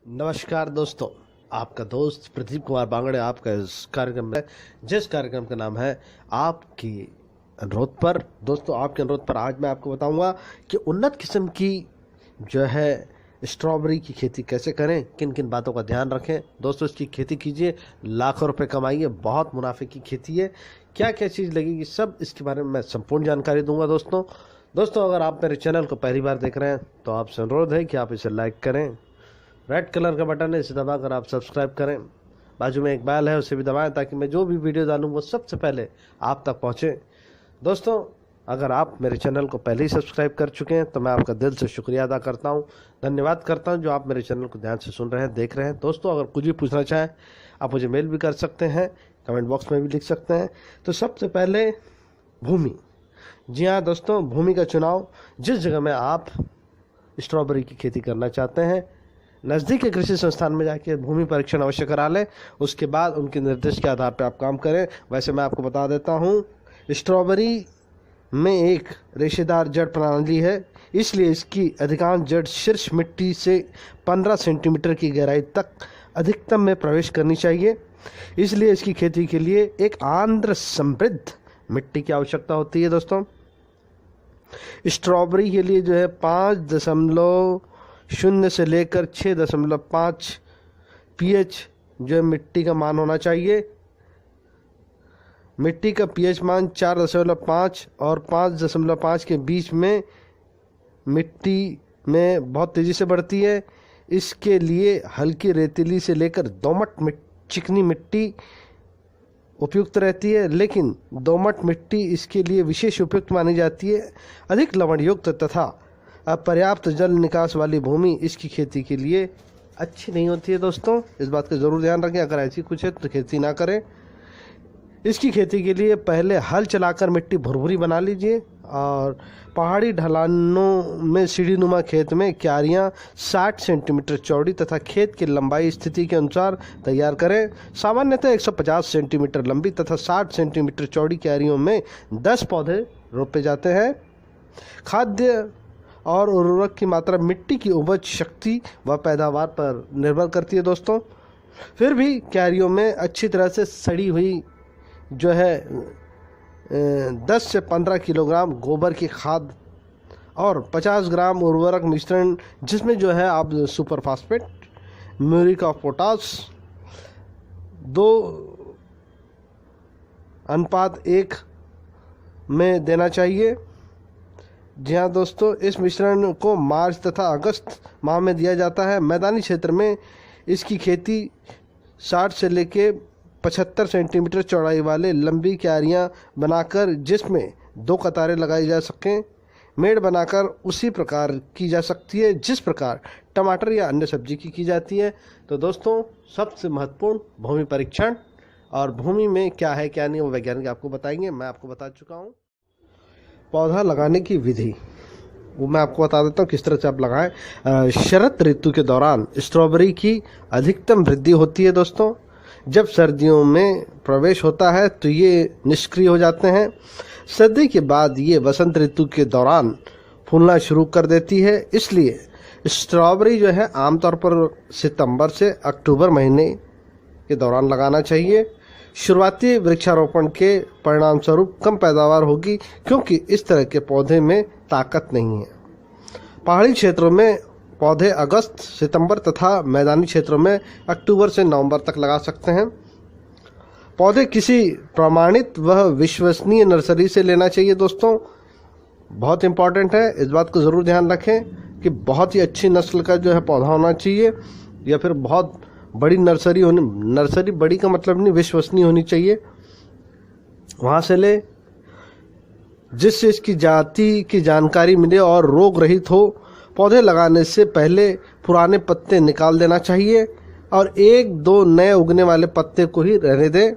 नमस्कार दोस्तों, आपका दोस्त प्रदीप कुमार बांगड़े आपका इस कार्यक्रम में, जिस कार्यक्रम का नाम है आपकी अनुरोध पर। दोस्तों, आपके अनुरोध पर आज मैं आपको बताऊंगा कि उन्नत किस्म की जो है स्ट्रॉबेरी की खेती कैसे करें, किन किन बातों का ध्यान रखें। दोस्तों, इसकी खेती कीजिए, लाखों रुपए कमाइए, बहुत मुनाफे की खेती है। क्या क्या चीज़ लगेगी, सब इसके बारे में मैं संपूर्ण जानकारी दूंगा। दोस्तों, अगर आप मेरे चैनल को पहली बार देख रहे हैं तो आपसे अनुरोध है कि आप इसे लाइक करें। रेड कलर का बटन है, इसे दबाकर आप सब्सक्राइब करें। बाजू में एक बेल है, उसे भी दबाएं ताकि मैं जो भी वीडियो डालूं वो सबसे पहले आप तक पहुंचे। दोस्तों, अगर आप मेरे चैनल को पहले ही सब्सक्राइब कर चुके हैं तो मैं आपका दिल से शुक्रिया अदा करता हूं, धन्यवाद करता हूं जो आप मेरे चैनल को ध्यान से सुन रहे हैं, देख रहे हैं। दोस्तों, अगर कुछ भी पूछना चाहें आप मुझे मेल भी कर सकते हैं, कमेंट बॉक्स में भी लिख सकते हैं। तो सबसे पहले भूमि। जी हाँ दोस्तों, भूमि का चुनाव। जिस जगह में आप स्ट्रॉबेरी की खेती करना चाहते हैं, नज़दीक के कृषि संस्थान में जाके भूमि परीक्षण अवश्य करा लें। उसके बाद उनके निर्देश के आधार पर आप काम करें। वैसे मैं आपको बता देता हूँ, स्ट्रॉबेरी में एक रेशेदार जड़ प्रणाली है, इसलिए इसकी अधिकांश जड़ शीर्ष मिट्टी से 15 सेंटीमीटर की गहराई तक अधिकतम में प्रवेश करनी चाहिए। इसलिए इसकी खेती के लिए एक आर्द्र समृद्ध मिट्टी की आवश्यकता होती है। दोस्तों, स्ट्रॉबेरी के लिए जो है 5.0 से लेकर 6.5 pH जो है मिट्टी का मान होना चाहिए। मिट्टी का pH मान 4.5 और 5.5 के बीच में मिट्टी में बहुत तेज़ी से बढ़ती है। इसके लिए हल्की रेतीली से लेकर दोमट चिकनी मिट्टी उपयुक्त रहती है, लेकिन दोमट मिट्टी इसके लिए विशेष उपयुक्त मानी जाती है। अधिक लवण युक्त तथा अपर्याप्त जल निकास वाली भूमि इसकी खेती के लिए अच्छी नहीं होती है। दोस्तों, इस बात का ज़रूर ध्यान रखें, अगर ऐसी कुछ है तो खेती ना करें। इसकी खेती के लिए पहले हल चलाकर मिट्टी भुरभुरी बना लीजिए और पहाड़ी ढलानों में सीढ़ीनुमा खेत में क्यारियां 60 सेंटीमीटर चौड़ी तथा खेत की लंबाई स्थिति के अनुसार तैयार करें। सामान्यतः 150 सेंटीमीटर लंबी तथा 60 सेंटीमीटर चौड़ी क्यारियों में 10 पौधे रोपे जाते हैं। खाद्य और उर्वरक की मात्रा मिट्टी की उपज शक्ति व पैदावार पर निर्भर करती है। दोस्तों, फिर भी क्यारियों में अच्छी तरह से सड़ी हुई जो है 10 से 15 किलोग्राम गोबर की खाद और 50 ग्राम उर्वरक मिश्रण, जिसमें जो है आप सुपर फास्फेट, म्यूरिक ऑफ पोटास 2:1 में देना चाहिए। जी हाँ दोस्तों, इस मिश्रण को मार्च तथा अगस्त माह में दिया जाता है। मैदानी क्षेत्र में इसकी खेती 60 से लेके 75 सेंटीमीटर चौड़ाई वाले लंबी क्यारियां बनाकर, जिसमें 2 कतारें लगाई जा सकें, मेड़ बनाकर उसी प्रकार की जा सकती है जिस प्रकार टमाटर या अन्य सब्जी की जाती है। तो दोस्तों, सबसे महत्वपूर्ण भूमि परीक्षण, और भूमि में क्या है क्या नहीं वो वैज्ञानिक आपको बताएंगे, मैं आपको बता चुका हूँ। पौधा लगाने की विधि वो मैं आपको बता देता हूँ किस तरह से आप लगाएं। शरद ऋतु के दौरान स्ट्रॉबेरी की अधिकतम वृद्धि होती है। दोस्तों, जब सर्दियों में प्रवेश होता है तो ये निष्क्रिय हो जाते हैं। सर्दी के बाद ये वसंत ऋतु के दौरान फूलना शुरू कर देती है। इसलिए स्ट्रॉबेरी जो है आमतौर पर सितंबर से अक्टूबर महीने के दौरान लगाना चाहिए। शुरुआती वृक्षारोपण के परिणाम स्वरूप कम पैदावार होगी, क्योंकि इस तरह के पौधे में ताकत नहीं है। पहाड़ी क्षेत्रों में पौधे अगस्त सितंबर तथा मैदानी क्षेत्रों में अक्टूबर से नवंबर तक लगा सकते हैं। पौधे किसी प्रमाणित व विश्वसनीय नर्सरी से लेना चाहिए। दोस्तों, बहुत इंपॉर्टेंट है, इस बात को ज़रूर ध्यान रखें कि बहुत ही अच्छी नस्ल का जो है पौधा होना चाहिए, या फिर बहुत बड़ी नर्सरी बड़ी का मतलब नहीं, विश्वसनीय होनी चाहिए, वहाँ से ले, जिससे इसकी जाति की जानकारी मिले और रोग रहित हो। पौधे लगाने से पहले पुराने पत्ते निकाल देना चाहिए और 1-2 नए उगने वाले पत्ते को ही रहने दें।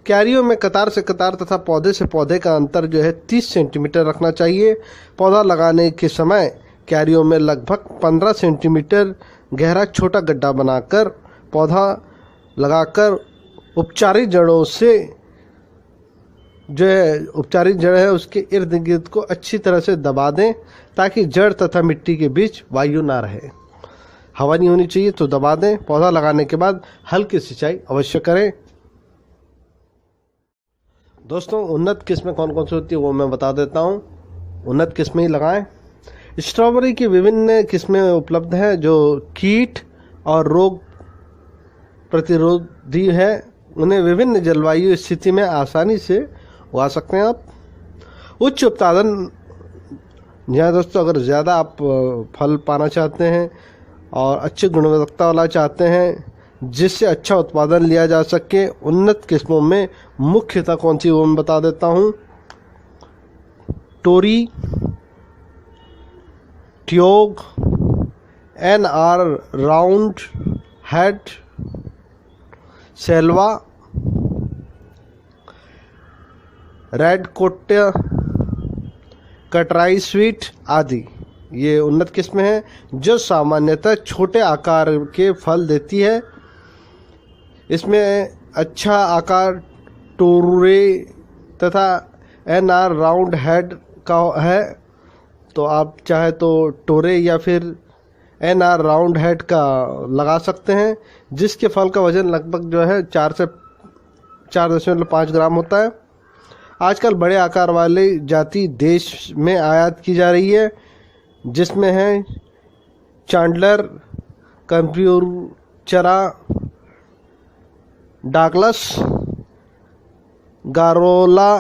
क्यारियों में कतार से कतार तथा पौधे से पौधे का अंतर जो है 30 सेंटीमीटर रखना चाहिए। पौधा लगाने के समय क्यारियों में लगभग 15 सेंटीमीटर गहरा छोटा गड्ढा बनाकर पौधा लगाकर उपचारित जड़ों से जो है उपचारित जड़ है उसके इर्द गिर्द को अच्छी तरह से दबा दें, ताकि जड़ तथा मिट्टी के बीच वायु ना रहे। हवा नहीं होनी चाहिए तो दबा दें। पौधा लगाने के बाद हल्की सिंचाई अवश्य करें। दोस्तों, उन्नत किस्में कौन कौन सी होती है वो मैं बता देता हूँ। उन्नत किस्में ही लगाएं। स्ट्रॉबेरी की विभिन्न किस्में उपलब्ध हैं जो कीट और रोग प्रतिरोधी है। उन्हें विभिन्न जलवायु स्थिति में आसानी से उगा सकते हैं आप। उच्च उत्पादन, यहाँ दोस्तों अगर ज़्यादा आप फल पाना चाहते हैं और अच्छी गुणवत्ता वाला चाहते हैं जिससे अच्छा उत्पादन लिया जा सके, उन्नत किस्मों में मुख्यतः कौन सी वो मैं बता देता हूँ। Torrey, Tioga, NR round head, Selva, red coat, Katrain sweet आदि ये उन्नत किस्में हैं जो सामान्यतः छोटे आकार के फल देती है। इसमें अच्छा आकार टोरे तथा NR राउंड हेड का है, तो आप चाहे तो टोरे या फिर NR राउंड हेड का लगा सकते हैं, जिसके फल का वजन लगभग जो है 4 से 4.5 ग्राम होता है। आजकल बड़े आकार वाली जाति देश में आयात की जा रही है, जिसमें है चांडलर, कंप्यूचरा, Douglas, Gorella,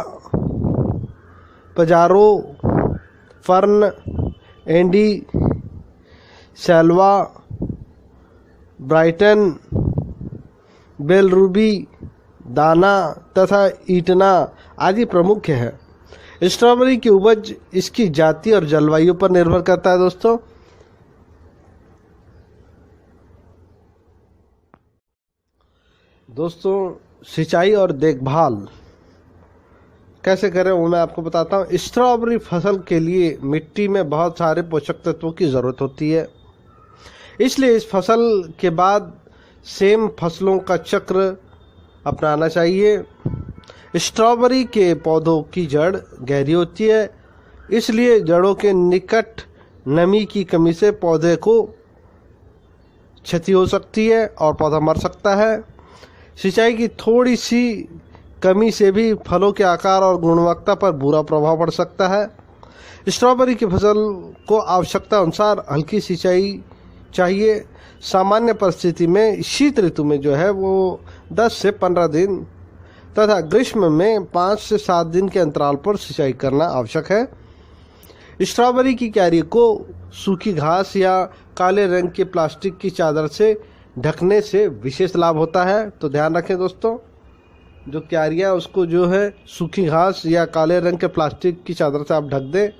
Pajaro, Fern, Andy, Selva, Brighton, Belrubi, Dana तथा ईटना आदि प्रमुख है। स्ट्रॉबेरी की उपज इसकी जाति और जलवायु पर निर्भर करता है। दोस्तों सिंचाई और देखभाल कैसे करें वो मैं आपको बताता हूँ। स्ट्रॉबेरी फसल के लिए मिट्टी में बहुत सारे पोषक तत्वों की ज़रूरत होती है, इसलिए इस फसल के बाद सेम फसलों का चक्र अपनाना चाहिए। स्ट्रॉबेरी के पौधों की जड़ गहरी होती है, इसलिए जड़ों के निकट नमी की कमी से पौधे को क्षति हो सकती है और पौधा मर सकता है। सिंचाई की थोड़ी सी कमी से भी फलों के आकार और गुणवत्ता पर बुरा प्रभाव पड़ सकता है। स्ट्रॉबेरी की फसल को आवश्यकता अनुसार हल्की सिंचाई चाहिए। सामान्य परिस्थिति में शीत ऋतु में जो है वो 10 से 15 दिन तथा ग्रीष्म में 5 से 7 दिन के अंतराल पर सिंचाई करना आवश्यक है। स्ट्रॉबेरी की क्यारी को सूखी घास या काले रंग के प्लास्टिक की चादर से ढकने से विशेष लाभ होता है। तो ध्यान रखें दोस्तों, जो क्यारियाँ उसको जो है सूखी घास या काले रंग के प्लास्टिक की चादर से आप ढक दें।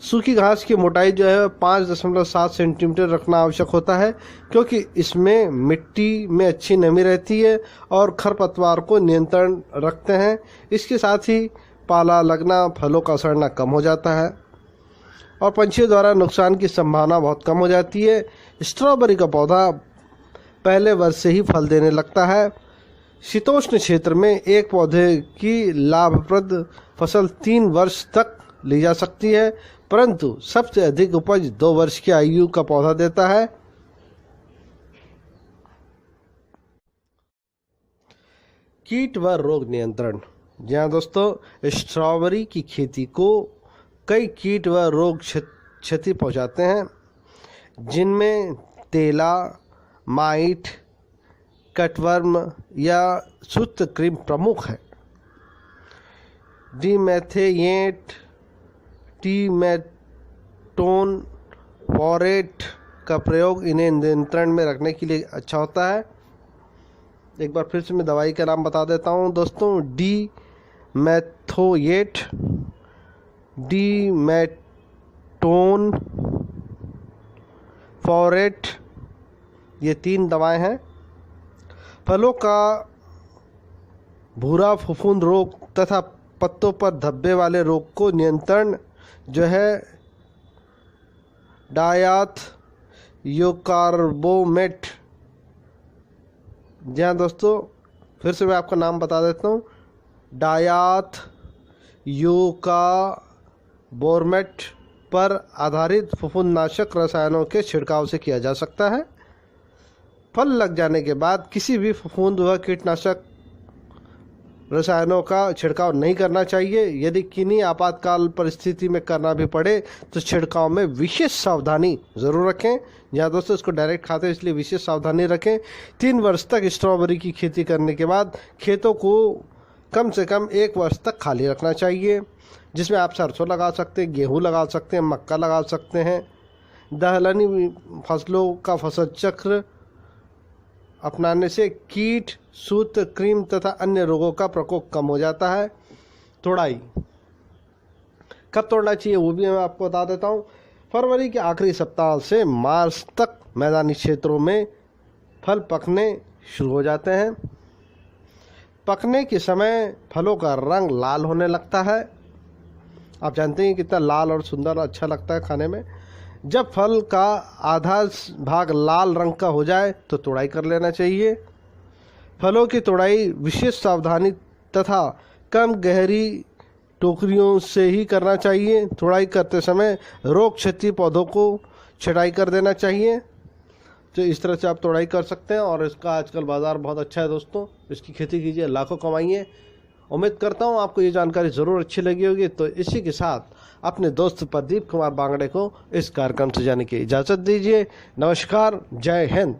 सूखी घास की मोटाई जो है 5.7 सेंटीमीटर रखना आवश्यक होता है, क्योंकि इसमें मिट्टी में अच्छी नमी रहती है और खरपतवार को नियंत्रण रखते हैं। इसके साथ ही पाला लगना, फलों का सड़ना कम हो जाता है और पंछियों द्वारा नुकसान की संभावना बहुत कम हो जाती है। स्ट्रॉबेरी का पौधा पहले वर्ष से ही फल देने लगता है। शीतोष्ण क्षेत्र में एक पौधे की लाभप्रद फसल 3 वर्ष तक ली जा सकती है, परंतु सबसे अधिक उपज 2 वर्ष की आयु का पौधा देता है। कीट व रोग नियंत्रण। जी हाँ दोस्तों, स्ट्रॉबेरी की खेती को कई कीट व रोग क्षति पहुंचाते हैं, जिनमें तेला, माइट, कटवर्म या सूत्रकृमि प्रमुख है। डिमेथेएट, टीमेटोन, फॉरेट का प्रयोग इन्हें नियंत्रण में रखने के लिए अच्छा होता है। एक बार फिर से मैं दवाई का नाम बता देता हूँ दोस्तों। डिमेथोएट, डिमेटोन, फॉरेट, ये 3 दवाएं हैं। फलों का भूरा फफूंद रोग तथा पत्तों पर धब्बे वाले रोग को नियंत्रण जो है डायाथ योकार्बोमेट। जी हाँ दोस्तों, फिर से मैं आपका नाम बता देता हूँ। डायाथ योकार्बोमेट पर आधारित फफूंदनाशक रसायनों के छिड़काव से किया जा सकता है। फल लग जाने के बाद किसी भी फफूंद व कीटनाशक रसायनों का छिड़काव नहीं करना चाहिए। यदि किन्हीं आपातकाल परिस्थिति में करना भी पड़े तो छिड़काव में विशेष सावधानी ज़रूर रखें। यहाँ दोस्तों इसको डायरेक्ट खाते हैं, इसलिए विशेष सावधानी रखें। 3 वर्ष तक स्ट्रॉबेरी की खेती करने के बाद खेतों को कम से कम 1 वर्ष तक खाली रखना चाहिए, जिसमें आप सरसों लगा सकते हैं, गेहूँ लगा सकते हैं, मक्का लगा सकते हैं। दलहनी फसलों का फसल चक्र अपनाने से कीट, सूत्र, क्रीम तथा अन्य रोगों का प्रकोप कम हो जाता है। तोड़ाई कब तोड़ना चाहिए वो भी मैं आपको बता देता हूँ। फरवरी के आखिरी सप्ताह से मार्च तक मैदानी क्षेत्रों में फल पकने शुरू हो जाते हैं। पकने के समय फलों का रंग लाल होने लगता है। आप जानते हैं कितना लाल और सुंदर अच्छा लगता है खाने में। जब फल का आधा भाग लाल रंग का हो जाए तो तोड़ाई कर लेना चाहिए। फलों की तोड़ाई विशेष सावधानी तथा कम गहरी टोकरियों से ही करना चाहिए। तोड़ाई करते समय रोग क्षति पौधों को छटाई कर देना चाहिए। तो इस तरह से आप तोड़ाई कर सकते हैं और इसका आजकल बाज़ार बहुत अच्छा है दोस्तों। इसकी खेती कीजिए, लाखों कमाइए। उम्मीद करता हूँ आपको ये जानकारी ज़रूर अच्छी लगी होगी। तो इसी के साथ अपने दोस्त प्रदीप कुमार बांगड़े को इस कार्यक्रम से जाने की इजाज़त दीजिए। नमस्कार, जय हिंद।